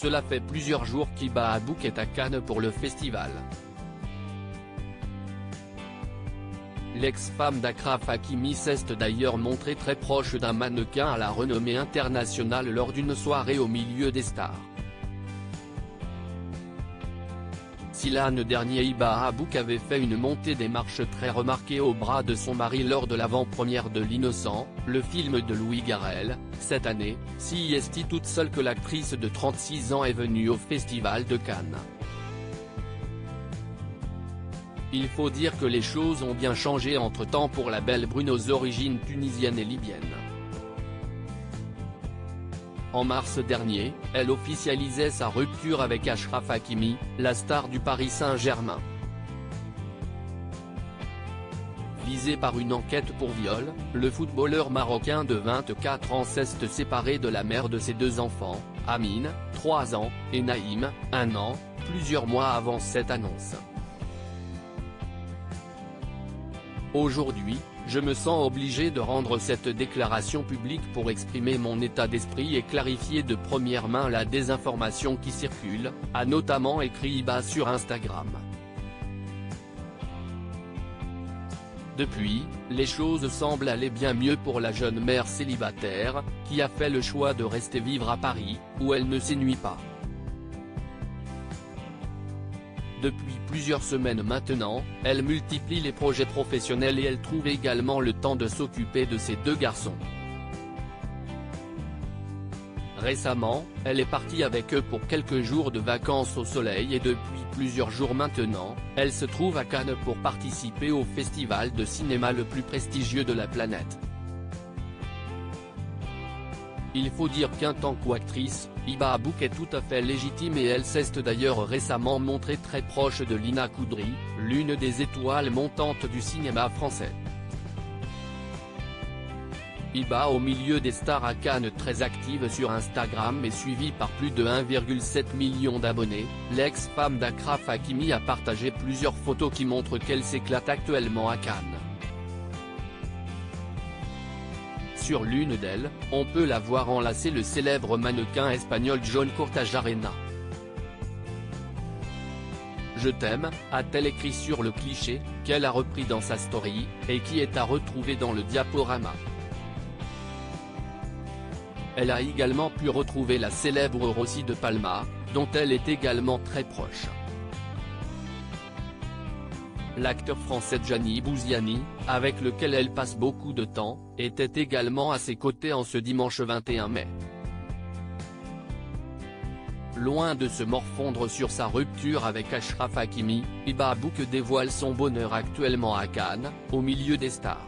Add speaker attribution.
Speaker 1: cela fait plusieurs jours qu'Hiba Abouk est à Cannes pour le festival. L'ex-femme d'Achraf Hakimi s'est d'ailleurs montrée très proche d'un mannequin à la renommée internationale lors d'une soirée au milieu des stars. Si l'an dernier Hiba Abouk avait fait une montée des marches très remarquée au bras de son mari lors de l'avant-première de L'Innocent, le film de Louis Garrel, cette année, si est toute seule que l'actrice de 36 ans est venue au Festival de Cannes. Il faut dire que les choses ont bien changé entre-temps pour la belle brune aux origines tunisiennes et libyennes. En mars dernier, elle officialisait sa rupture avec Achraf Hakimi, la star du Paris Saint-Germain. Visé par une enquête pour viol, le footballeur marocain de 24 ans s'est séparé de la mère de ses deux enfants, Amine, 3 ans, et Naïm, 1 an, plusieurs mois avant cette annonce. Aujourd'hui, je me sens obligé de rendre cette déclaration publique pour exprimer mon état d'esprit et clarifier de première main la désinformation qui circule, a notamment écrit Hiba sur Instagram. Depuis, les choses semblent aller bien mieux pour la jeune mère célibataire, qui a fait le choix de rester vivre à Paris, où elle ne s'ennuie pas. Depuis plusieurs semaines maintenant, elle multiplie les projets professionnels et elle trouve également le temps de s'occuper de ses 2 garçons. Récemment, elle est partie avec eux pour quelques jours de vacances au soleil et depuis plusieurs jours maintenant, elle se trouve à Cannes pour participer au festival de cinéma le plus prestigieux de la planète. Il faut dire qu'en tant qu'actrice, Hiba Abouk est tout à fait légitime et elle s'est d'ailleurs récemment montrée très proche de Lina Koudry, l'une des étoiles montantes du cinéma français. Hiba au milieu des stars à Cannes très active sur Instagram et suivie par plus de 1,7 million d'abonnés, l'ex-femme d'Achraf Hakimi a partagé plusieurs photos qui montrent qu'elle s'éclate actuellement à Cannes. Sur l'une d'elles, on peut la voir enlacer le célèbre mannequin espagnol John Cortajarena. « Je t'aime », a-t-elle écrit sur le cliché, qu'elle a repris dans sa story, et qui est à retrouver dans le diaporama. Elle a également pu retrouver la célèbre Rossi de Palma, dont elle est également très proche. L'acteur français Gianni Bouziani, avec lequel elle passe beaucoup de temps, était également à ses côtés en ce dimanche 21 mai. Loin de se morfondre sur sa rupture avec Achraf Hakimi, Hiba Abouk dévoile son bonheur actuellement à Cannes, au milieu des stars.